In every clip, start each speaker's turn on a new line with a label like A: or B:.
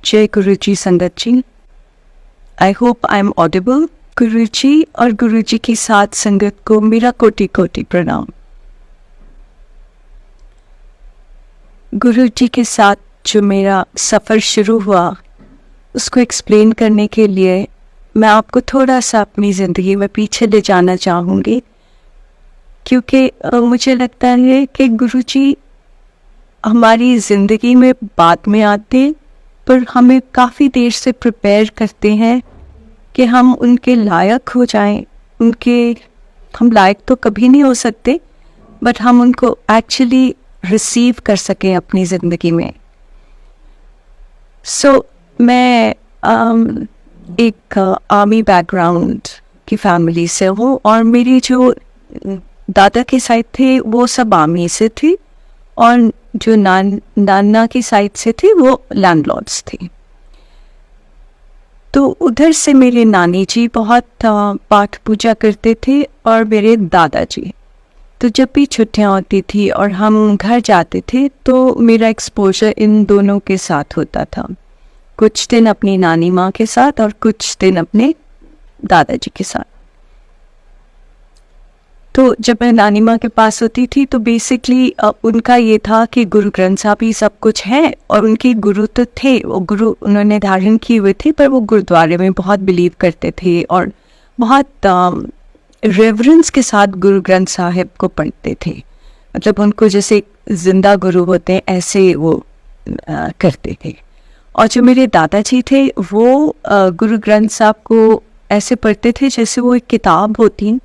A: जय गुरुजी संगत जी। I hope I am audible. Guruji और गुरुजी की साथ संगत को मेरा कोटि कोटि प्रणाम। गुरुजी के साथ जो मेरा सफ़र शुरू हुआ उसको एक्सप्लेन करने के लिए मैं आपको थोड़ा सा अपनी ज़िंदगी में पीछे ले जाना चाहूँगी, क्योंकि मुझे लगता है कि गुरुजी हमारी ज़िंदगी में बाद में आते पर हमें काफ़ी देर से प्रिपेयर करते हैं कि हम उनके लायक हो जाएं। हम लायक तो कभी नहीं हो सकते, बट हम उनको एक्चुअली रिसीव कर सकें अपनी ज़िंदगी में। मैं एक आर्मी बैकग्राउंड की फैमिली से हूँ और मेरी जो दादा की साइड थे वो सब आर्मी से थे और जो नाना की साइड से थे वो लैंडलॉर्ड्स थे। तो उधर से मेरे नानी जी बहुत पाठ पूजा करते थे और मेरे दादाजी, तो जब भी छुट्टियां होती थी और हम घर जाते थे तो मेरा एक्सपोजर इन दोनों के साथ होता था। कुछ दिन अपनी नानी माँ के साथ और कुछ दिन अपने दादाजी के साथ। तो जब मैं नानी माँ के पास होती थी तो बेसिकली उनका ये था कि गुरु ग्रंथ साहब ही सब कुछ है, और उनके गुरु तो थे, वो गुरु उन्होंने धारण किए हुए थे, पर वो गुरुद्वारे में बहुत बिलीव करते थे और बहुत रेवरेंस के साथ गुरु ग्रंथ साहिब को पढ़ते थे। मतलब उनको जैसे जिंदा गुरु होते हैं ऐसे वो करते थे। और जो मेरे दादाजी थे वो गुरु ग्रंथ साहब को ऐसे पढ़ते थे जैसे वो एक किताब होती,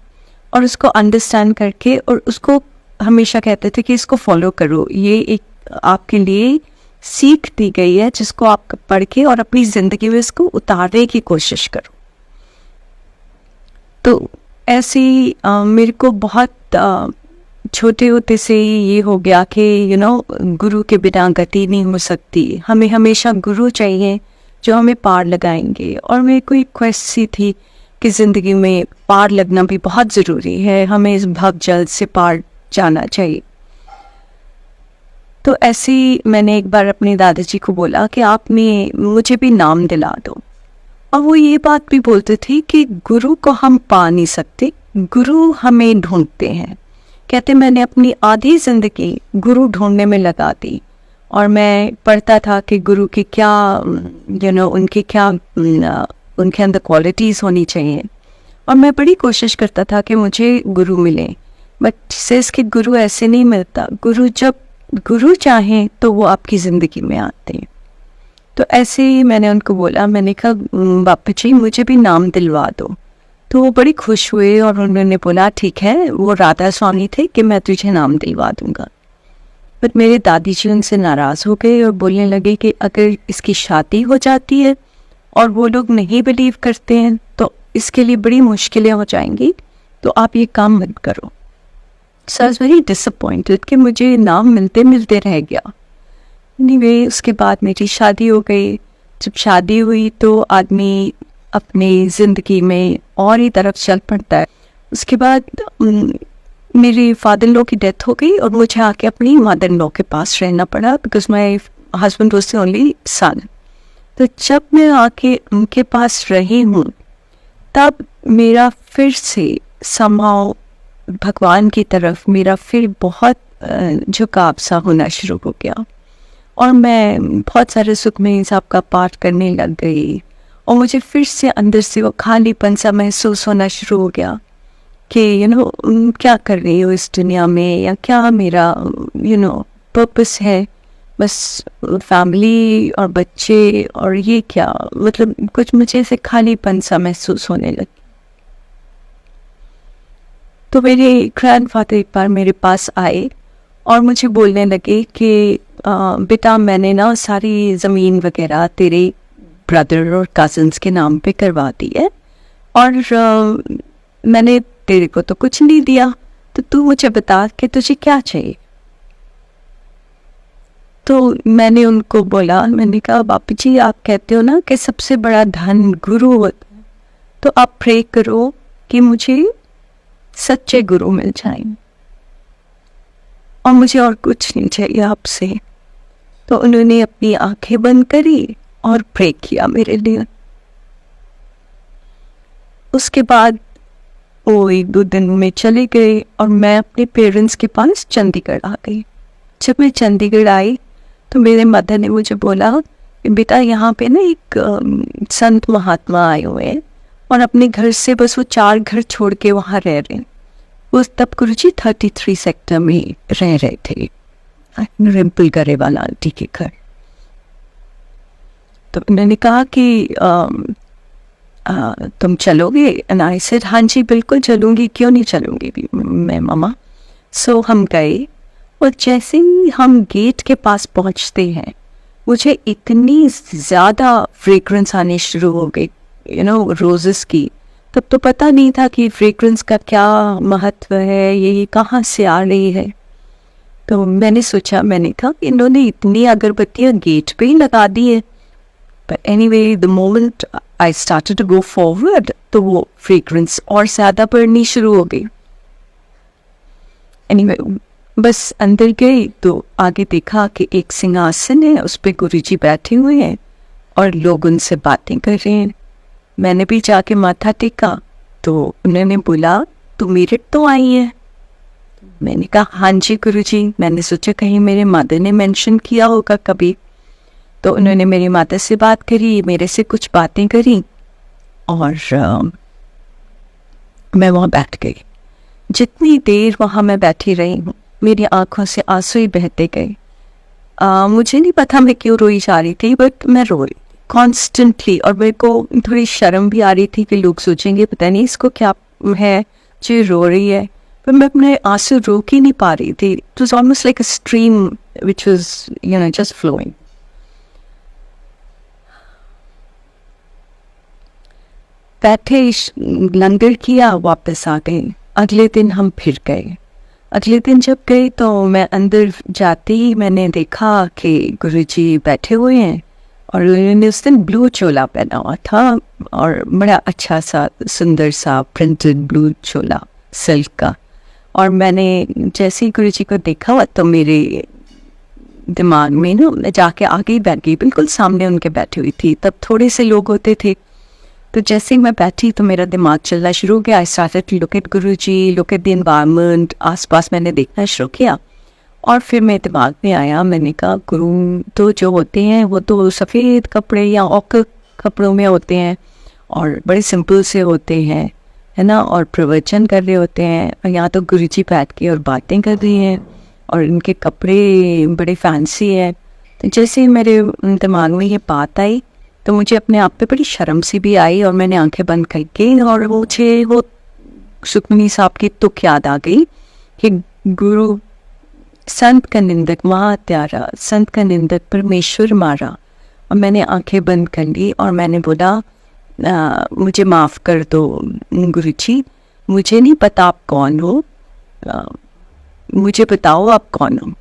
A: और उसको अंडरस्टैंड करके और उसको हमेशा कहते थे कि इसको फॉलो करो, ये एक आपके लिए सीख दी गई है जिसको आप पढ़ के और अपनी ज़िंदगी में इसको उतारने की कोशिश करो। तो ऐसे ही मेरे को बहुत छोटे होते से ही ये हो गया कि गुरु के बिना गति नहीं हो सकती, हमें हमेशा गुरु चाहिए जो हमें पार लगाएंगे। और मेरे को एक क्वेस्ट सी थी कि ज़िंदगी में पार लगना भी बहुत ज़रूरी है, हमें इस भव जल से पार जाना चाहिए। तो ऐसे ही मैंने एक बार अपने दादाजी को बोला कि आपने मुझे भी नाम दिला दो, और वो ये बात भी बोलते थे कि गुरु को हम पा नहीं सकते, गुरु हमें ढूंढते हैं। कहते मैंने अपनी आधी ज़िंदगी गुरु ढूंढने में लगा दी, और मैं पढ़ता था कि गुरु की क्या उनके अंदर क्वालिटीज़ होनी चाहिए, और मैं बड़ी कोशिश करता था कि मुझे गुरु मिले। बट सेस कि गुरु ऐसे नहीं मिलता, गुरु जब गुरु चाहें तो वो आपकी ज़िंदगी में आते हैं। तो ऐसे ही मैंने उनको बोला, मैंने कहा बापा जी मुझे भी नाम दिलवा दो। तो वो बड़ी खुश हुए और उन्होंने बोला ठीक है, वो राधा स्वामी थे, कि मैं तुझे नाम दिलवा दूंगा। बट मेरे दादी जी उनसे नाराज़ हो गए और बोलने लगे कि अगर इसकी शादी हो जाती है और वो लोग नहीं बिलीव करते हैं तो इसके लिए बड़ी मुश्किलें हो जाएंगी, तो आप ये काम मत करो। सो आई वाज वेरी डिसअपॉइंटेड कि मुझे नाम मिलते मिलते रह गया। एनीवे उसके बाद मेरी शादी हो गई। जब शादी हुई तो आदमी अपनी ज़िंदगी में और ही तरफ चल पड़ता है। उसके बाद मेरे फादर इन लॉ की डेथ हो गई और मुझे आके अपनी मदर इन लॉ के पास रहना पड़ा, because my husband was the only son. तो जब मैं आके उनके पास रही हूँ तब मेरा फिर से समहाउ भगवान की तरफ मेरा फिर बहुत झुकाव सा होना शुरू हो गया, और मैं बहुत सारे सुखमनी साहब का पाठ करने लग गई, और मुझे फिर से अंदर से वो खालीपन सा महसूस होना शुरू हो गया कि क्या कर रही हो इस दुनिया में, या क्या मेरा पर्पस है। बस फैमिली और बच्चे और ये क्या, मतलब कुछ मुझे ऐसे खालीपन सा महसूस होने लगा। तो मेरे ग्रैंडफादर एक बार मेरे पास आए और मुझे बोलने लगे कि बेटा मैंने ना सारी ज़मीन वगैरह तेरे ब्रदर और कज़न्स के नाम पे करवा दी है, और मैंने तेरे को तो कुछ नहीं दिया, तो तू मुझे बता कि तुझे क्या चाहिए। तो मैंने उनको बोला, मैंने कहा बापू जी आप कहते हो ना कि सबसे बड़ा धन गुरु होता है, तो आप प्रे करो कि मुझे सच्चे गुरु मिल जाएं, और मुझे और कुछ नहीं चाहिए आपसे। तो उन्होंने अपनी आंखें बंद करी और प्रे किया मेरे लिए। उसके बाद वो 1-2 दिन में चले गए और मैं अपने पेरेंट्स के पास चंडीगढ़ आ गई। जब मैं चंडीगढ़ आई तो मेरे मदर ने मुझे बोला, बेटा यहाँ पे ना एक संत महात्मा आए हुए हैं और अपने घर से बस वो 4 घर छोड़ के वहाँ रह रहे हैं। वो तब गुरुजी 33 सेक्टर में रह रहे थे, रिम्पल गरेवाला आंटी के घर। तो उन्होंने कहा कि तुम चलोगे? एंड आई सेड हाँ जी बिल्कुल चलूँगी, क्यों नहीं चलूँगी मैं मम्मा। सो हम गए और जैसे ही हम गेट के पास पहुँचते हैं मुझे इतनी ज़्यादा फ्रेग्रेंस आने शुरू हो गई, रोजेस की। तब तो पता नहीं था कि फ्रेग्रेंस का क्या महत्व है, ये कहाँ से आ रही है। तो मैंने सोचा, मैंने कहा इन्होंने इतनी अगरबत्तियाँ गेट पे ही लगा दी है। But anyway, the moment I started to go forward, तो वो फ्रेग्रेंस और ज़्यादा बढ़नी शुरू हो गई। Anyway, बस अंदर गई तो आगे देखा कि एक सिंहासन है, उस पे गुरुजी बैठे हुए हैं और लोग उनसे बातें कर रहे हैं। मैंने भी जाके माथा टेका तो उन्होंने बोला, तू मेरठ तो आई है? मैंने कहा हाँ जी गुरुजी। मैंने सोचा कहीं मेरे मदर ने मेंशन किया होगा कभी। तो उन्होंने मेरी माता से बात करी, मेरे से कुछ बातें करी और मैं वहाँ बैठ गई। जितनी देर वहाँ मैं बैठी रही हूँ मेरी आंखों से आंसू ही बहते गए। मुझे नहीं पता मैं क्यों रोई जा रही थी, बट मैं रोई कॉन्स्टेंटली। और मेरे को थोड़ी शर्म भी आ रही थी कि लोग सोचेंगे पता नहीं इसको क्या है जो रो रही है, पर मैं अपने आंसू रोक ही नहीं पा रही थी। It was almost like a stream which was just flowing. बैठे लंगर किया, वापस आ गए। अगले दिन हम फिर गए। अगले दिन जब गए तो मैं अंदर जाते ही मैंने देखा कि गुरुजी बैठे हुए हैं और उन्होंने उस दिन ब्लू चोला पहना हुआ था और बड़ा अच्छा सा सुंदर सा प्रिंटेड ब्लू चोला सिल्क का। और मैंने जैसे ही गुरुजी को देखा तो मेरे दिमाग में ना, मैं जाके आगे ही बैठ गई, बिल्कुल सामने उनके बैठी हुई थी। तब थोड़े से लोग होते थे, तो जैसे ही मैं बैठी तो मेरा दिमाग चलना शुरू हो गया। I started to look at Guruji, look at the environment, आसपास मैंने देखना शुरू किया। और फिर मेरे दिमाग में आया, मैंने कहा गुरु तो जो होते हैं वो तो सफ़ेद कपड़े या ऑक कपड़ों में होते हैं और बड़े सिंपल से होते हैं, है ना, और प्रवचन कर रहे होते हैं। और यहाँ तो गुरुजी बैठ के और बातें कर रही हैं और इनके कपड़े बड़े फैंसी हैं। तो जैसे ही मेरे दिमाग में ये बात आई तो मुझे अपने आप पे बड़ी शर्म सी भी आई और मैंने आंखें बंद करके, और मुझे वो सुखमनी साहब की तुक याद आ गई कि गुरु संत का निंदक महात्यारा, संत का निंदक परमेश्वर मारा। और मैंने आंखें बंद कर ली और मैंने बोला, मुझे माफ़ कर दो गुरुजी, मुझे नहीं पता आप कौन हो, मुझे बताओ आप कौन हो।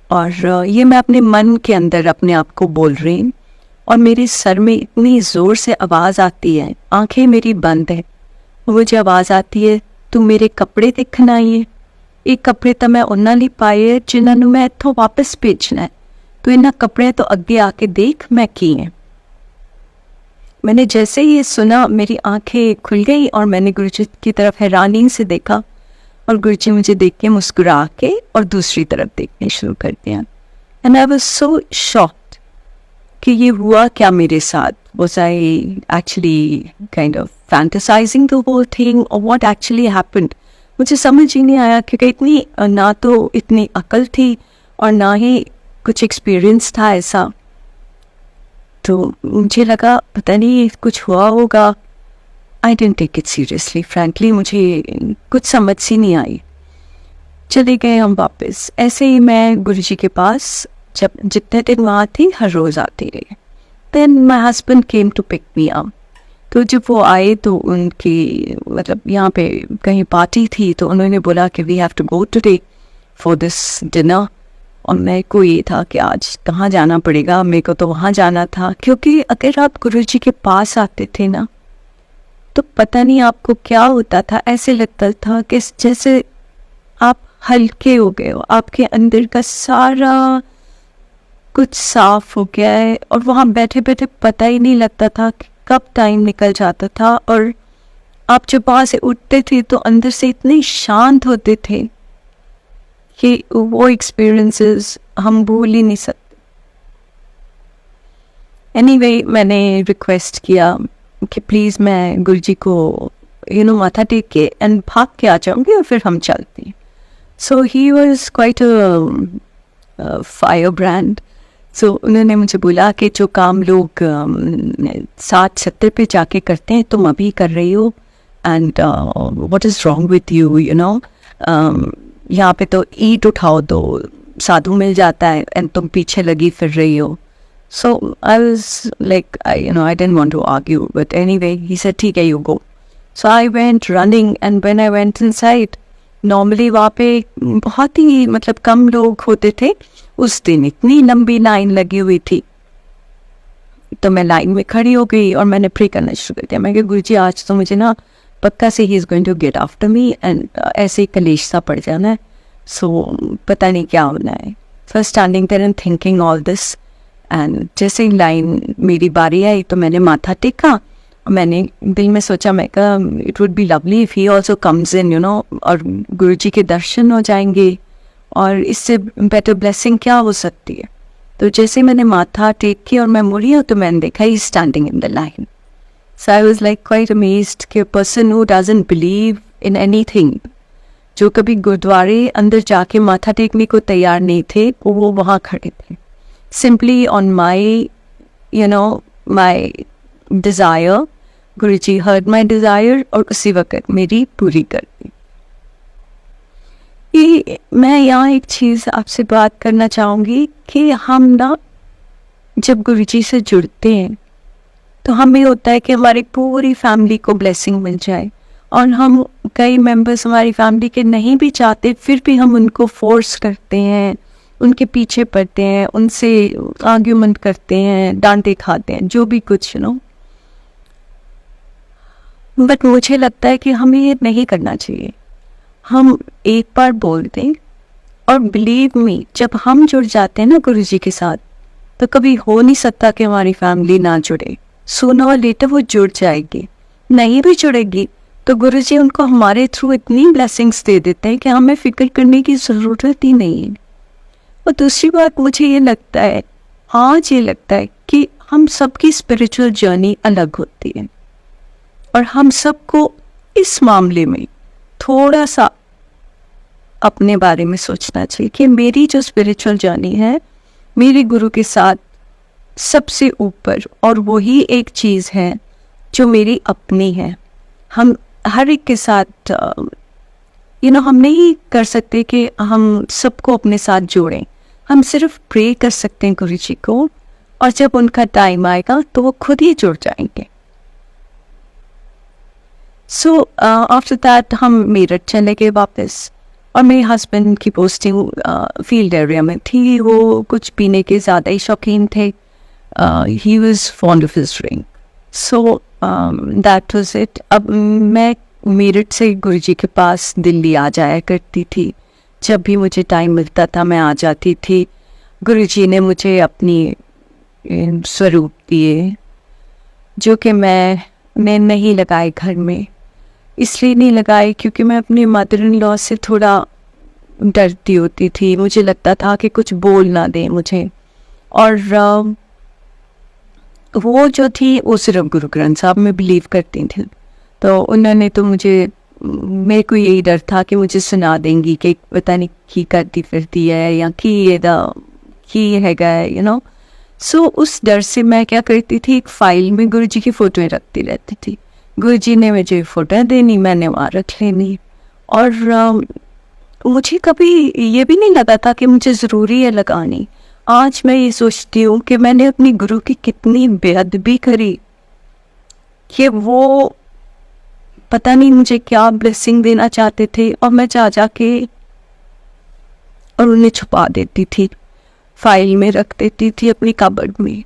A: और ये मैं अपने मन के अंदर अपने आप को बोल रही हूँ और मेरे सर में इतनी ज़ोर से आवाज़ आती है, आंखें मेरी बंद है, मुझे आवाज़ आती है, तू मेरे कपड़े देखना आई है। ये कपड़े तो मैं उन्होंने नहीं पाए है जिन्होंने मैं इतों वापस भेजना है, तो इन्होंने कपड़े तो अगे आके देख मैं की है। मैंने जैसे ही ये सुना मेरी आंखें खुल गई और मैंने गुरुजी की तरफ हैरानी से देखा और गुरुजी मुझे देख के मुस्कुरा के और दूसरी तरफ देखने शुरू कर दिया। And I was so shocked कि ये हुआ क्या मेरे साथ। Was I actually kind of fantasizing the whole thing or what actually happened? मुझे समझ ही नहीं आया क्योंकि इतनी ना तो इतनी अकल थी और ना ही कुछ एक्सपीरियंस था ऐसा। तो मुझे लगा पता नहीं कुछ हुआ होगा। I didn't take it seriously, frankly मुझे कुछ समझ सी नहीं आई। चले गए हम वापस। ऐसे ही मैं गुरुजी के पास जब जितने दिन वहाँ थी हर रोज़ आती रही। Then my husband came to pick me up. तो जब वो आए तो उनकी मतलब यहाँ पे कहीं पार्टी थी तो उन्होंने बोला कि we have to go today for this dinner। और मेरे को ये था कि आज कहाँ जाना पड़ेगा, मेरे को तो वहाँ जाना था। क्योंकि अगर आप गुरुजी के पास आते थे ना तो पता नहीं आपको क्या होता था, ऐसे लगता था कि जैसे आप हल्के हो गए हो, आपके अंदर का सारा कुछ साफ हो गया है, और वहाँ बैठे बैठे पता ही नहीं लगता था कि कब टाइम निकल जाता था। और आप जब वहाँ से उठते थे तो अंदर से इतने शांत होते थे कि वो एक्सपीरियंसेस हम भूल ही नहीं सकते। एनीवे, मैंने रिक्वेस्ट किया कि प्लीज़ मैं गुरुजी को माथा टेक के एंड भाग के आ जाऊंगी और फिर हम चलते हैं। So he was quite fire brand. So उन्होंने मुझे बोला कि जो काम लोग 60-70 पे जाके करते हैं तुम अभी कर रही हो, and what is wrong with you, यहाँ पे तो ईंट उठाओ तो साधु मिल जाता है एंड तुम पीछे लगी फिर रही हो। So I was like, I didn't want to argue, but anyway, he said, "ठीक है, you go." So I went running, and when I went inside, normally वहाँ पे बहुत ही मतलब कम लोग होते थे। उस दिन इतनी लंबी लाइन लगी हुई थी, तो मैं लाइन में खड़ी हो गई और मैंने प्रे करना शुरू कर दिया। मैं कहा, गुरुजी आज तो मुझे ना पक्का से he is going to get after me, and ऐसे ही कलेश सा पड़ जाना है। सो पता नहीं क्या होना है। First standing there and thinking all this, and जैसे ही लाइन मेरी बारी आई तो मैंने माथा टेका और मैंने दिल में सोचा, मैं कहा it would be lovely if he also comes in, और गुरुजी के दर्शन हो जाएंगे, और इससे बेटर ब्लेसिंग क्या हो सकती है। तो जैसे मैंने माथा टेक की और मैं मुड़ी हूँ तो मैंने देखा he standing in the line. So I was like quite amazed कि person who doesn't believe in anything, जो कभी गुरुद्वारे अंदर जाके माथा टेकने को तैयार नहीं थे, वो वहाँ खड़े थे simply on my desire. Guruji heard my desire और उसी वक्त मेरी पूरी कर दी। ये मैं यहाँ एक चीज़ आपसे बात करना चाहूँगी कि हम ना जब गुरुजी से जुड़ते हैं तो हमें होता है कि हमारी पूरी फैमिली को ब्लेसिंग मिल जाए, और हम कई मेंबर्स हमारी फैमिली के नहीं भी चाहते, फिर भी हम उनको फोर्स करते हैं, उनके पीछे पड़ते हैं, उनसे आर्ग्यूमेंट करते हैं, डांटे खाते हैं, जो भी कुछ बट मुझे लगता है कि हमें ये नहीं करना चाहिए। हम एक बार बोल दें, और बिलीव मी, जब हम जुड़ जाते हैं ना गुरुजी के साथ, तो कभी हो नहीं सकता कि हमारी फैमिली ना जुड़े। सूनर और लेटर वो जुड़ जाएगी। नहीं भी जुड़ेगी तो गुरुजी उनको हमारे थ्रू इतनी ब्लेसिंग्स दे देते हैं कि हमें फिक्र करने की ज़रूरत ही नहीं है। और दूसरी बात, मुझे ये लगता है, आज ये लगता है कि हम सबकी स्पिरिचुअल जर्नी अलग होती है, और हम सबको इस मामले में थोड़ा सा अपने बारे में सोचना चाहिए कि मेरी जो स्पिरिचुअल जर्नी है मेरे गुरु के साथ सबसे ऊपर, और वही एक चीज़ है जो मेरी अपनी है। हम हर एक के साथ हम नहीं कर सकते कि हम सबको अपने साथ जोड़ें। हम सिर्फ प्रे कर सकते हैं गुरुजी को, और जब उनका टाइम आएगा तो वो खुद ही जुड़ जाएंगे। सो आफ्टर दैट हम मेरठ चले गए वापस, और मेरे हस्बैंड की पोस्टिंग फील्ड एरिया में थी। वो कुछ पीने के ज़्यादा ही शौकीन थे। He was fond of his drink, so that was it. अब मैं मेरठ से गुरुजी के पास दिल्ली आ जाया करती थी। जब भी मुझे टाइम मिलता था मैं आ जाती थी। गुरुजी ने मुझे अपनी स्वरूप दिए, जो कि मैंने नहीं लगाए घर में। इसलिए नहीं लगाए क्योंकि मैं अपने मदर इन लॉ से थोड़ा डरती होती थी। मुझे लगता था कि कुछ बोल ना दें मुझे, और वो जो थी वो सिर्फ गुरु ग्रंथ साहब में बिलीव करती थी। तो उन्होंने तो मेरे को यही डर था कि मुझे सुना देंगी कि पता नहीं की करती फिरती है या की हैगा सो उस डर से मैं क्या करती थी, एक फाइल में गुरुजी की फ़ोटोएं रखती रहती थी। गुरुजी ने मुझे फ़ोटो देनी, मैंने वहाँ रख लेनी, और मुझे कभी ये भी नहीं लगा था कि मुझे ज़रूरी है लगानी। आज मैं ये सोचती हूँ कि मैंने अपनी गुरु की कितनी बेअदबी करी कि वो पता नहीं मुझे क्या ब्लेसिंग देना चाहते थे, और मैं जा के और उन्हें छुपा देती थी, फाइल में रख देती थी अपनी कबर्ड में।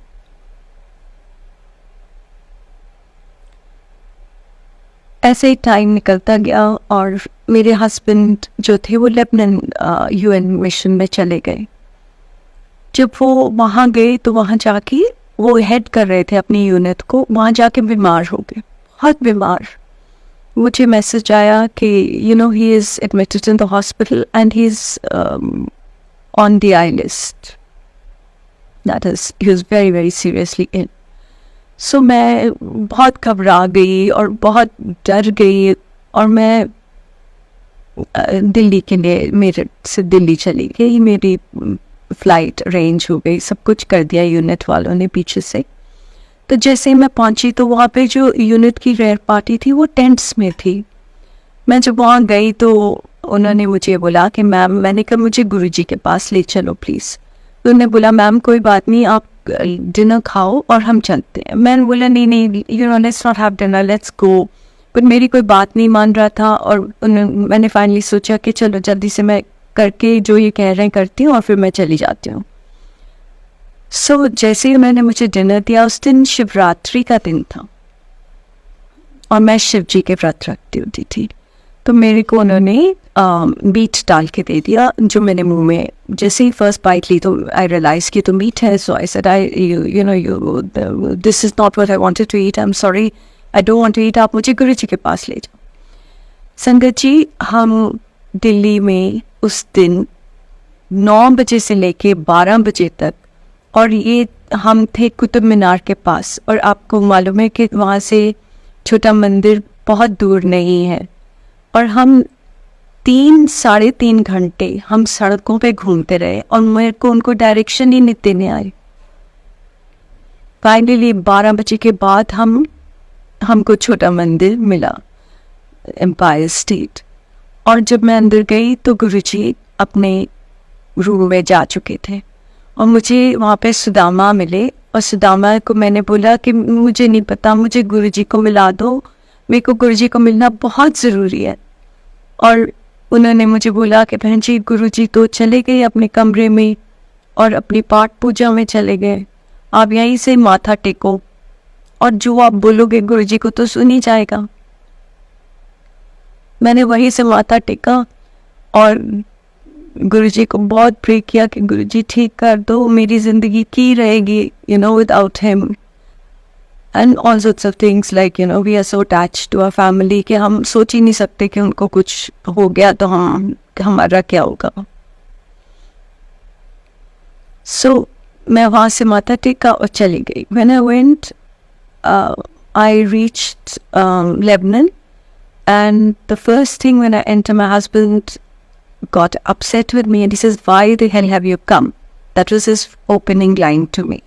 A: ऐसे ही टाइम निकलता गया, और मेरे हस्बैंड जो थे वो लेबनान UN मिशन में चले गए। जब वो वहाँ गए तो वहाँ जाके वो हेड कर रहे थे अपनी यूनिट को, वहाँ जाके बीमार हो गए, बहुत बीमार। मुझे मैसेज आया कि you know he is admitted in the hospital and he is on the I list, that is he was very very seriously ill. So मैं बहुत घबरा गई और बहुत डर गई, और मैं दिल्ली के लिए, मेरठ से दिल्ली चली गई, मेरी फ़्लाइट अरेंज हो गई, सब कुछ कर दिया यूनिट वालों ने पीछे से। तो जैसे ही मैं पहुंची तो वहाँ पे जो यूनिट की रेयर पार्टी थी वो टेंट्स में थी। मैं जब वहाँ गई तो उन्होंने मुझे बोला कि मैम, मैंने कहा मुझे गुरुजी के पास ले चलो प्लीज़। तो उन्होंने बोला मैम कोई बात नहीं, आप डिनर खाओ और हम चलते हैं। मैंने बोला नहीं, you know let's not have dinner, let's go. पर मेरी कोई बात नहीं मान रहा था, और मैंने फाइनली सोचा कि चलो जल्दी से मैं करके जो ये कह रहे हैं करती हूँ और फिर मैं चली जाती हूँ। सो जैसे ही मैंने मुझे डिनर दिया, उस दिन शिवरात्रि का दिन था और मैं शिव जी के व्रत रखती होती थी, तो मेरे को उन्होंने मीट डाल के दे दिया, जो मैंने मुंह में जैसे ही फर्स्ट बाइट ली तो आई रियलाइज कि तो मीट है। So I said this is not what I wanted to eat, I am sorry, I don't want to eat, आप मुझे गुरु जी के पास ले जाओ। संगत जी, हम दिल्ली में उस दिन 9 बजे से लेके 12 बजे तक, और ये हम थे कुतुब मीनार के पास, और आपको मालूम है कि वहाँ से छोटा मंदिर बहुत दूर नहीं है, और हम 3-3.5 घंटे हम सड़कों पे घूमते रहे और मेरे को उनको डायरेक्शन ही नहीं देने आए। फाइनली 12 बजे के बाद हमको छोटा मंदिर मिला, एम्पायर स्टेट। और जब मैं अंदर गई तो गुरुजी अपने रूम में जा चुके थे, और मुझे वहाँ पे सुदामा मिले, और सुदामा को मैंने बोला कि मुझे नहीं पता, मुझे गुरुजी को मिला दो, मेरे को गुरुजी को मिलना बहुत ज़रूरी है। और उन्होंने मुझे बोला कि बहन जी, गुरुजी तो चले गए अपने कमरे में और अपनी पाठ पूजा में चले गए, आप यहीं से माथा टेको और जो आप बोलोगे गुरुजी को तो सुन ही जाएगा। मैंने वहीं से माथा टेका और गुरुजी को बहुत प्रे किया कि गुरुजी ठीक कर दो, मेरी ज़िंदगी की रहेगी you know without him, and all sorts of things like you know we are so attached to our family कि हम सोच ही नहीं सकते कि उनको कुछ हो गया तो हमारा क्या होगा। सो मैं वहाँ से माथा टेका और चली गई। When I went, I reached Lebanon, and the first thing when I entered, my husband got upset with me and he says, "Why the hell have you come?" That was his opening line to me.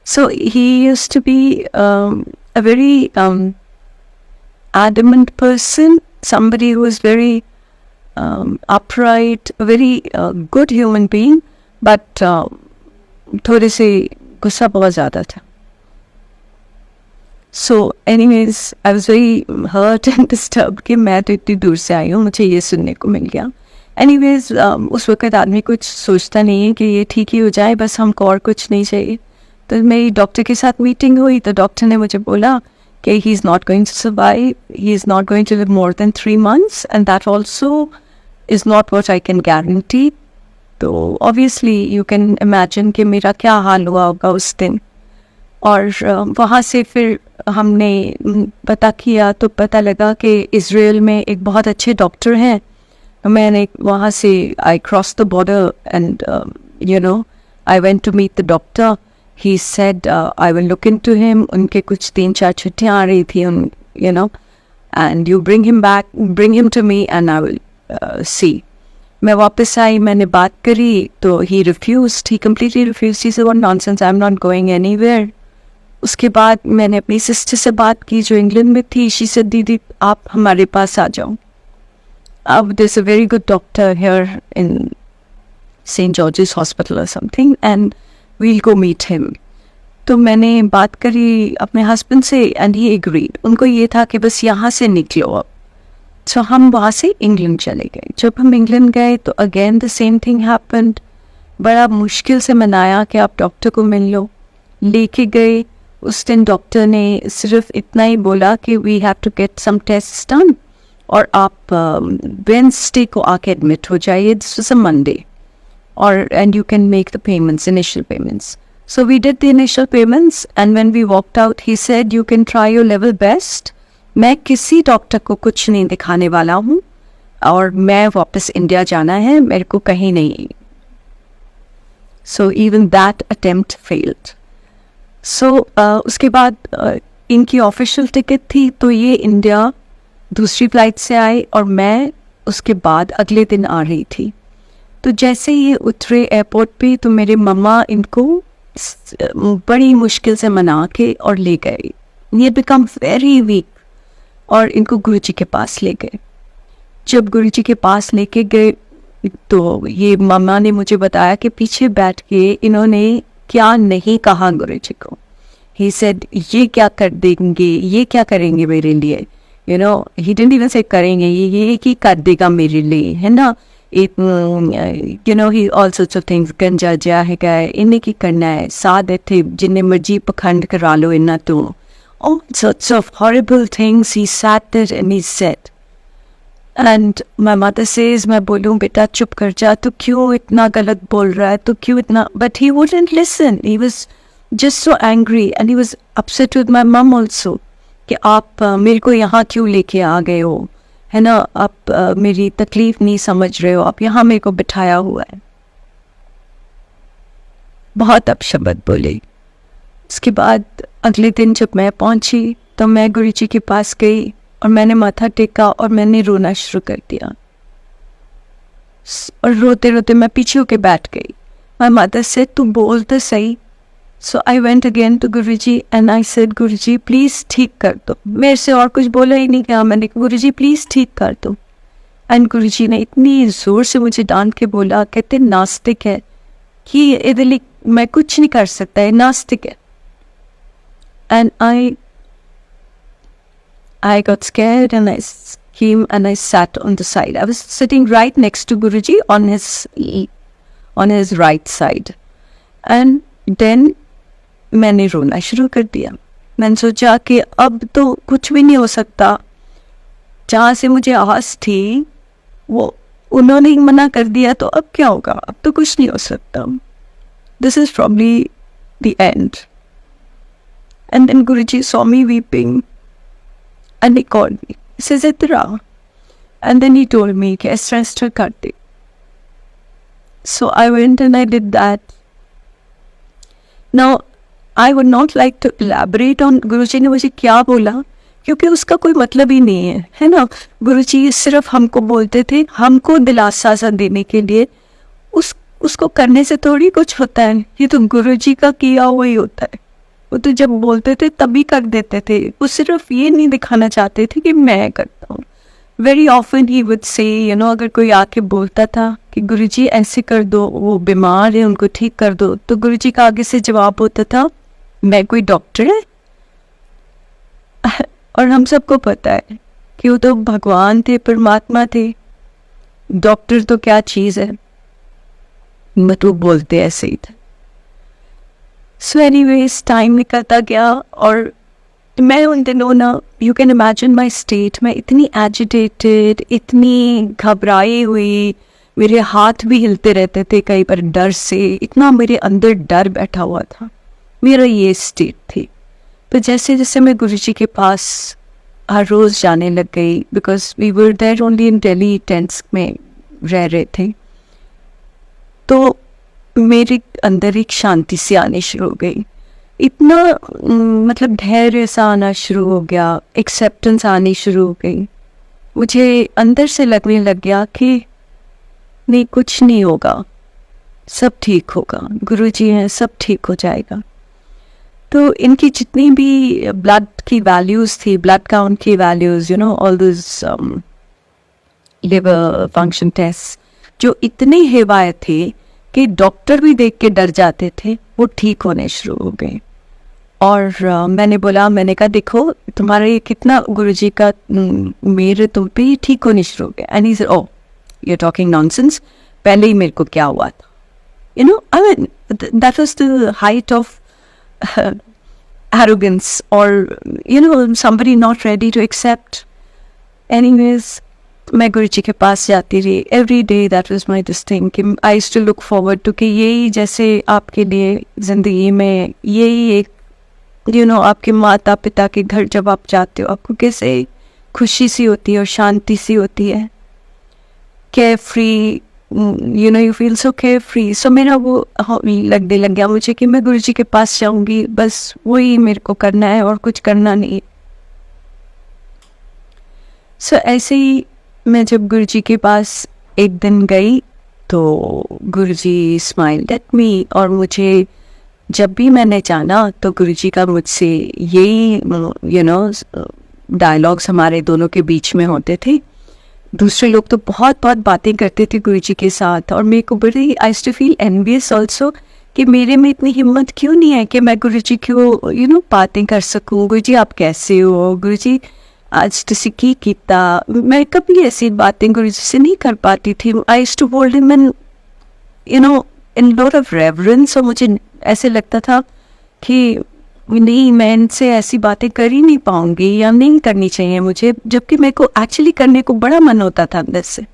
A: So he used to be a very adamant person, somebody who was very upright, a very good human being, but थोड़े से गुस्सा बहुत ज़्यादा था। So anyways, I was very hurt and disturbed कि मैं तो इतनी दूर से आई हूँ, मुझे ये सुनने को मिल गया। Anyways, उस वक्त आदमी कुछ सोचता नहीं है कि ये ठीक ही हो जाए, बस हमको और कुछ नहीं चाहिए। तो मेरी डॉक्टर के साथ मीटिंग हुई, तो डॉक्टर ने मुझे बोला कि he is not going to survive, he is not going to live more than 3 months, and that also is not what I can guarantee. तो ऑब्वियसली यू कैन इमेजिन कि मेरा क्या हाल हुआ होगा उस दिन। और वहाँ से फिर हमने पता किया तो पता लगा कि इज़राइल में एक बहुत अच्छे डॉक्टर हैं। मैंने वहाँ से I cross the border and you know I went to meet the doctor. He said I will look into him. उनके कुछ 3-4 छुट्टियाँ आ रही थी you know, and you bring him to me and I will see. मैं वापस आई, मैंने बात करी तो he refused, he completely refused. He said what nonsense, I am not going anywhere. उसके बाद मैंने अपनी सिस्टर से बात की जो इंग्लैंड में थी। शी सेड दीदी आप हमारे पास आ जाओ, अब there is a very good doctor here in saint george's hospital और something and we'll go meet him. तो मैंने बात करी अपने हस्बैंड से एंड ही एग्रीड। उनको ये था कि बस यहाँ से निकलो अब। सो हम वहाँ से इंग्लैंड चले गए। जब हम इंग्लैंड गए तो again the same thing happened. बड़ा मुश्किल से मनाया कि आप डॉक्टर को मिल लो, लेके गए। उस दिन डॉक्टर ने सिर्फ इतना ही बोला कि we have to get some test done और आप वेडनेसडे को आके एडमिट हो जाइए। This was a Monday or and you can make the payments, initial payments. So we did the initial payments, and when we walked out, he said, "You can try your level best. मैं किसी doctor को कुछ नहीं दिखाने वाला हूँ और मैं वापस इंडिया जाना है, मेरे को कहीं नहीं." So even that attempt failed. So उसके बाद इनकी ऑफिशियल टिकट थी, तो ये इंडिया दूसरी फ्लाइट से आए और मैं उसके बाद अगले दिन आ रही थी. तो जैसे ये उतरे एयरपोर्ट पे, तो मेरे मम्मा इनको बड़ी मुश्किल से मना के और ले गए. ये बिकम वेरी वीक और इनको गुरुजी के पास ले गए. जब गुरुजी के पास लेके गए, तो ये मम्मा ने मुझे बताया कि पीछे बैठ के इन्होंने क्या नहीं कहा गुरुजी को. ही सेड, ये क्या कर देंगे, ये क्या करेंगे मेरे लिए, you know. He didn't even से करेंगे, ये की कर देगा मेरे लिए, है ना. You know, he all sorts of things. गंजा जा है, इन्हें की करना है, साथ थे जिन्हें मर्जी पखंड करा लो इन्ना. तो all sorts of horrible things he sat there and he said. And my mother says, मैं बोलूँ बेटा चुप कर जा, तो क्यों इतना गलत बोल रहा है, तो क्यों इतना. But he wouldn't listen. He was just so angry and he was upset with my mom also कि आप मेरे को यहाँ क्यों लेके आ गए हो, है ना. आप मेरी तकलीफ नहीं समझ रहे हो, आप यहाँ मेरे को बिठाया हुआ है. बहुत अपशब्द बोले. उसके बाद अगले दिन जब मैं पहुंची, तो मैं गुरुजी के पास गई और मैंने माथा टेका और मैंने रोना शुरू कर दिया. और रोते रोते मैं पीछे होके बैठ गई. माय मदर से, तू बोल तो सही. So I went again to Guruji and I said, Guruji please ठीक कर दो. मेरे से और कुछ बोला ही नहीं क्या. मैंने कहा, गुरुजी प्लीज़ ठीक कर दो. एंड गुरुजी ने इतनी ज़ोर से मुझे डांट के बोला, कहते नास्तिक है कि इधर मैं कुछ नहीं कर सकता, है नास्तिक है. And I got scared and I came and I sat on the side. I was sitting right next to Guruji on his right side. And then मैंने रोना शुरू कर दिया. मैंने सोचा कि अब तो कुछ भी नहीं हो सकता. जहाँ से मुझे आस थी वो उन्होंने मना कर दिया, तो अब क्या होगा, अब तो कुछ नहीं हो सकता. This is probably the end. And then Guruji saw me weeping and he called me. He says, Itra. And then he told me, Esther kar de. So I went and I did that. Now, I would not like to elaborate on Guruji ने मुझे क्या बोला, क्योंकि उसका कोई मतलब ही नहीं है ना. गुरुजी सिर्फ हमको बोलते थे, हमको दिलासा सा देने के लिए. उसको करने से थोड़ी कुछ होता है. ये तो गुरुजी का किया हुआ ही होता है. वो तो जब बोलते थे तभी कर देते थे. वो सिर्फ ये नहीं दिखाना चाहते थे कि मैं करता हूँ. वेरी ऑफन ही वुड से, यू नो, अगर कोई आके बोलता था कि गुरुजी ऐसे कर दो, वो बीमार है उनको ठीक कर दो, तो गुरुजी का आगे से जवाब होता था, मैं कोई डॉक्टर है. और हम सबको पता है कि वो तो भगवान थे, परमात्मा थे. डॉक्टर तो क्या चीज़ है, बट वो बोलते ऐसे ही थे. सो एनीवेज टाइम निकलता गया और मैं उन दिनों ना, you can imagine my state, मैं इतनी एजिटेटेड, इतनी घबराई हुई, मेरे हाथ भी हिलते रहते थे कई बार डर से. इतना मेरे अंदर डर बैठा हुआ था. मेरा ये स्टेट थी. तो जैसे जैसे मैं गुरुजी के पास हर रोज़ जाने लग गई, because we were there only in Delhi, tents में रह रहे थे, तो मेरे अंदर एक शांति सी आनी शुरू हो गई. इतना मतलब धैर्य सा आना शुरू हो गया, एक्सेप्टेंस आनी शुरू हो गई. मुझे अंदर से लगने लग गया कि नहीं, कुछ नहीं होगा, सब ठीक होगा, गुरुजी हैं, सब ठीक हो जाएगा. तो इनकी जितनी भी ब्लड की वैल्यूज़ थी, ब्लड काउंट की values, you know, all this liver function test, जो इतने हिवाए थे कि डॉक्टर भी देख के डर जाते थे, वो ठीक होने शुरू हो गए. और मैंने कहा देखो तुम्हारा ये कितना गुरुजी का मेरे तुम पे ही ठीक होने शुरू हो गए. And he said, oh you are talking nonsense, पहले ही मेरे को क्या हुआ था, you know. I mean that was the height of arrogance or, you know, somebody not ready to accept. Anyways, मैं गुरु जी के पास जाती रही every day. That was my this thing कि I used to look forward to कि यही जैसे आपके लिए ज़िंदगी में यही एक आपके माता पिता के घर जब आप जाते हो आपको कैसे खुशी सी होती है और शांति सी होती है, care free, you feel so care free. So मेरा वो लगने लग गया मुझे कि मैं गुरु जी के पास जाऊंगी, बस वही मेरे को करना है और कुछ करना नहीं. सो ऐसे ही मैं जब गुरु जी के पास एक दिन गई तो गुरु जी स्माइल्ड एट मी. और मुझे जब भी मैंने जाना तो गुरु जी का मुझसे यही डायलॉग्स हमारे दोनों के बीच में होते थे. दूसरे लोग तो बहुत बहुत बातें करते थे गुरु जी के साथ और मेरे को बड़ी I used to feel envious also कि मेरे में इतनी हिम्मत क्यों नहीं है कि मैं गुरु जी क्यों बातें कर सकूं. गुरु जी आप कैसे हो, गुरु जी आज तुसी की कीता. मैं कभी ऐसी बातें गुरु जी से नहीं कर पाती थी. I used to hold him in lot of reverence. और मुझे ऐसे लगता था कि नहीं मैं इनसे ऐसी बातें कर ही नहीं पाऊंगी या नहीं करनी चाहिए मुझे, जबकि मेरे को एक्चुअली करने को बड़ा मन होता था अंदर से.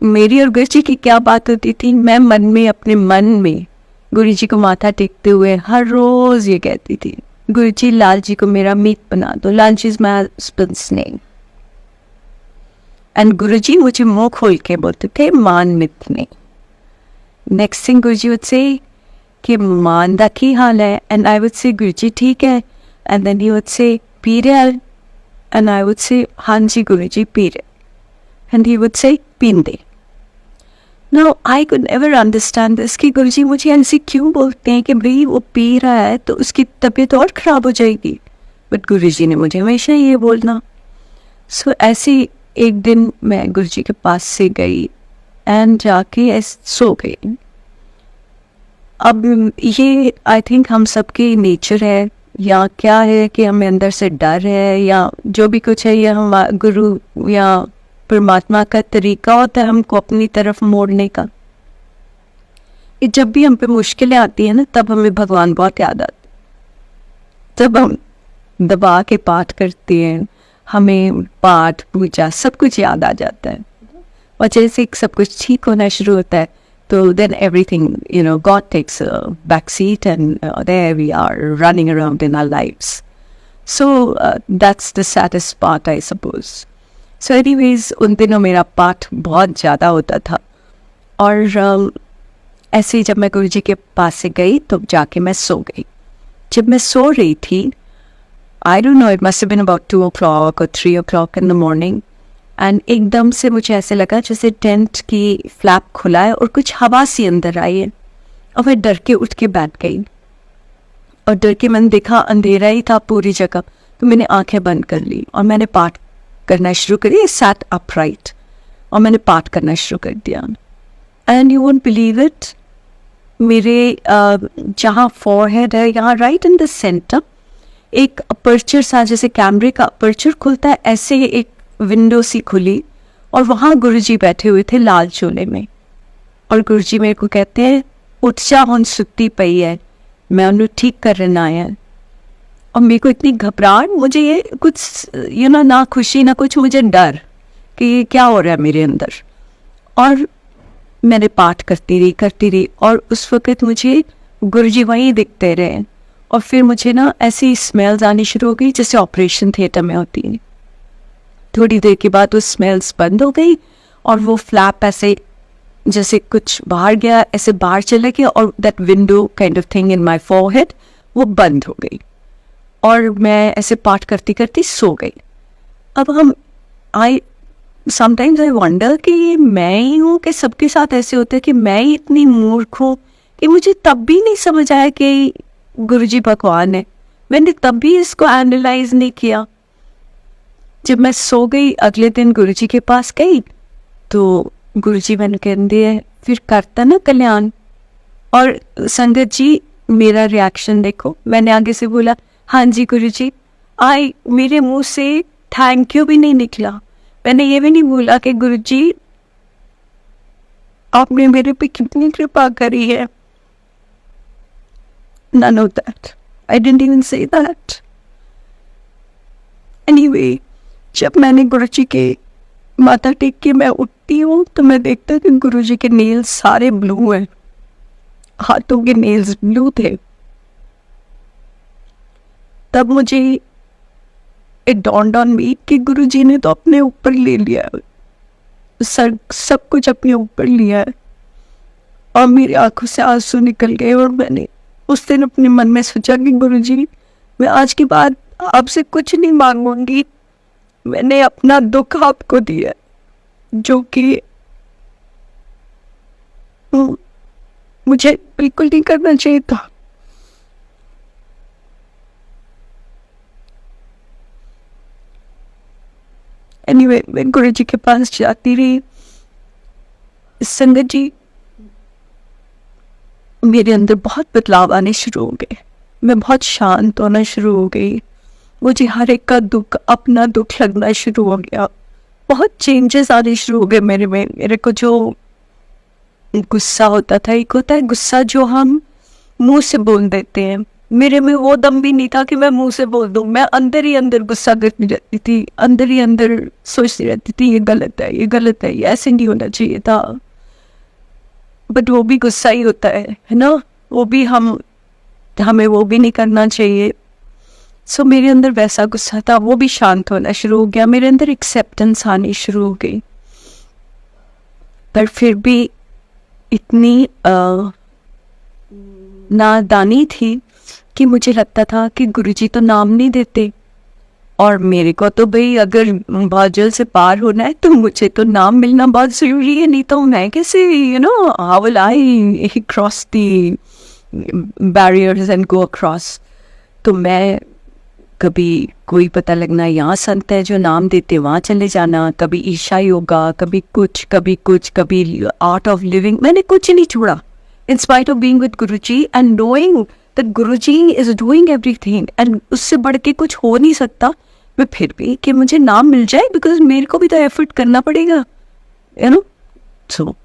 A: मेरी और गुरु जी की क्या बात होती थी, मैं मन में अपने मन में गुरु जी को माथा टेकते हुए हर रोज ये कहती थी, गुरु जी लाल जी को मेरा मीत बना दो. Lal ji is my husband's name. And Guru ji मुझे मुंह खोल के बोलते थे मान मित नहीं. Next thing Guru ji would say कि मान दा की हाल है. एंड आई वुड से गुरु जी ठीक है. And then he would say पी रहे. एंड आई वुड से हाँ जी गुरु जी पी रहे. एंड ही वुड से पीन दे. No I could never understand this कि गुरु जी मुझे ऐसे क्यों बोलते हैं कि भाई वो पी रहा है तो उसकी तबीयत और ख़राब हो जाएगी. बट गुरु जी ने मुझे हमेशा ये बोलना. सो ऐसे एक दिन मैं गुरु जी के पास से गई एंड जाके सो गई. अब ये आई थिंक हम सबके नेचर है या क्या है कि हमें अंदर से डर है या जो भी कुछ है, या हम गुरु या परमात्मा का तरीका होता है हमको अपनी तरफ मोड़ने का. कि जब भी हम पे मुश्किलें आती हैं ना तब हमें भगवान बहुत याद आते. जब हम दबा के पाठ करते हैं हमें पाठ पूजा सब कुछ याद आ जाता है और जैसे सब कुछ ठीक होना शुरू होता है तो then everything God takes a back seat and there we are running around in our lives. So that's the saddest part I suppose. So anyways उन दिनों मेरा पाठ बहुत ज़्यादा होता था और ऐसे ही जब मैं गुरु जी के पास से गई तो जाके मैं सो गई. जब मैं सो रही थी I don't know, it must have been about 2 o'clock or 3 o'clock in the morning. And एकदम से मुझे ऐसे लगा जैसे टेंट की फ्लैप खुला है और कुछ हवा सी अंदर आई है और मैं डर के उठ के बैठ गई. और डर के मैंने देखा अंधेरा ही था पूरी जगह तो मैंने आंखें बंद कर ली और मैंने पाठ करना शुरू करी. सैट अपराइट और मैंने पाठ करना शुरू कर दिया. And you won't believe it, मेरे जहाँ फॉरहेड है यहाँ राइट इन द सेंटर एक अपर्चर सा जैसे कैमरे का अपर्चर खुलता है ऐसे एक विंडो सी खुली और वहाँ गुरुजी बैठे हुए थे लाल चोले में. और गुरुजी मेरे को कहते हैं उठ जा हुन सुत्ती पई है, मैं उन्हें ठीक करना आया. और मेरे को इतनी घबराहट, मुझे ये कुछ ना खुशी ना कुछ, मुझे डर कि ये क्या हो रहा है मेरे अंदर. और मैंने पाठ करती रही और उस वक़्त मुझे गुरुजी वहीं दिखते रहे. और फिर मुझे ना ऐसी स्मेल्स आनी शुरू हो गई जैसे ऑपरेशन थिएटर में होती है. थोड़ी देर के बाद वो स्मेल्स बंद हो गई और वो फ्लैप ऐसे जैसे कुछ बाहर गया, ऐसे बाहर चला गया और that window kind of thing in my forehead वो बंद हो गई और मैं ऐसे पाठ करती करती सो गई. अब समटाइम्स आई वंडर कि ये मैं ही हूँ कि सबके साथ ऐसे होता है कि मैं ही इतनी मूर्ख हूँ कि मुझे तब भी नहीं समझ आया कि गुरुजी भगवान है. मैंने तब भी इसको एनालाइज नहीं किया. जब मैं सो गई अगले दिन गुरुजी के पास गई तो गुरुजी मैंने कहते हैं फिर करता ना कल्याण. और संगत जी मेरा रिएक्शन देखो, मैंने आगे से बोला हाँ जी गुरुजी. मेरे मुंह से थैंक यू भी नहीं निकला. मैंने ये भी नहीं बोला कि गुरुजी आपने मेरे पे कितनी कृपा करी है. None of that. I didn't even say that. Anyway, जब मैंने गुरुजी के माथा टेक के मैं उठती हूँ तो मैं देखता कि गुरुजी के नेल्स सारे ब्लू हैं, हाथों के नेल्स ब्लू थे। तब मुझे इट डॉन्ड ऑन मी कि गुरुजी ने तो अपने ऊपर ले लिया है, सब कुछ अपने ऊपर लिया है। और मेरी आंखों से आंसू निकल गए और मैंने उस दिन अपने मन में सोचा कि गुरुजी, मैं आज के बाद आपसे कुछ नहीं मांगूंगी, मैंने अपना दुख आपको दिया, जो कि मुझे बिल्कुल नहीं करना चाहिए था। एनीवे, मैं गुरुजी के पास जाती रही। संगत जी, मेरे अंदर बहुत बदलाव आने शुरू हो गए, मैं बहुत शांत होना शुरू हो गई, मुझे हर एक का दुख अपना दुख लगना शुरू हो गया, बहुत चेंजेस आने शुरू हो गए मेरे में। मेरे को जो गुस्सा होता था, एक होता है गुस्सा जो हम मुंह से बोल देते हैं, मेरे में वो दम भी नहीं था कि मैं मुंह से बोल दूं। मैं अंदर ही अंदर गुस्सा करती रहती थी, अंदर ही अंदर सोचती रहती थी ये गलत है, ये गलत है, ये ऐसे नहीं होना चाहिए था। बट वो भी गुस्सा ही होता है ना, वो भी हमें वो भी नहीं करना चाहिए। सो मेरे अंदर वैसा गुस्सा था, वो भी शांत होना शुरू हो गया, मेरे अंदर एक्सेप्टेंस आनी शुरू हो गई। पर फिर भी इतनी नादानी थी कि मुझे लगता था कि गुरुजी तो नाम नहीं देते, और मेरे को तो भाई अगर बहुत जल्द से पार होना है तो मुझे तो नाम मिलना बहुत ज़रूरी है, नहीं तो मैं कैसे how will I cross the barriers and go across. तो मैं कभी कोई पता लगना यहाँ संत है जो नाम देते वहाँ चले जाना, कभी ईशा योगा, कभी कुछ कभी आर्ट ऑफ लिविंग, मैंने कुछ नहीं छोड़ा in spite of being with Guruji and knowing that Guruji is doing everything and उससे बढ़ के कुछ हो नहीं सकता। मैं फिर भी कि मुझे नाम मिल जाए, बिकॉज मेरे को भी तो एफर्ट करना पड़ेगा, सो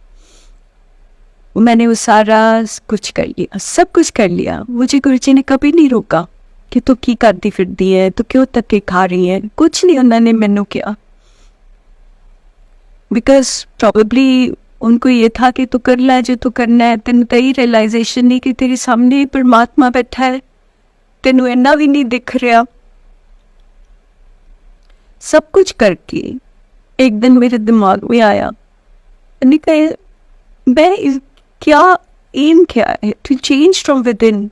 A: मैंने वो सारा कुछ कर लिया, सब कुछ कर लिया। मुझे गुरुजी ने कभी नहीं रोका कि तू की करती फिरती है, तू क्यों धक्के खा रही है, कुछ नहीं उन्होंने मैनू किया, बिकॉज प्रॉबेबली उनको ये था कि तू कर ला जो तू करना है, तेन तो यही रियलाइजेशन नहीं कि तेरे सामने परमात्मा बैठा है, तेनू इन्ना भी नहीं दिख रहा। सब कुछ करके एक दिन मेरे दिमाग में आया, मैंने कहा मैं क्या एम क्या है, to change from within,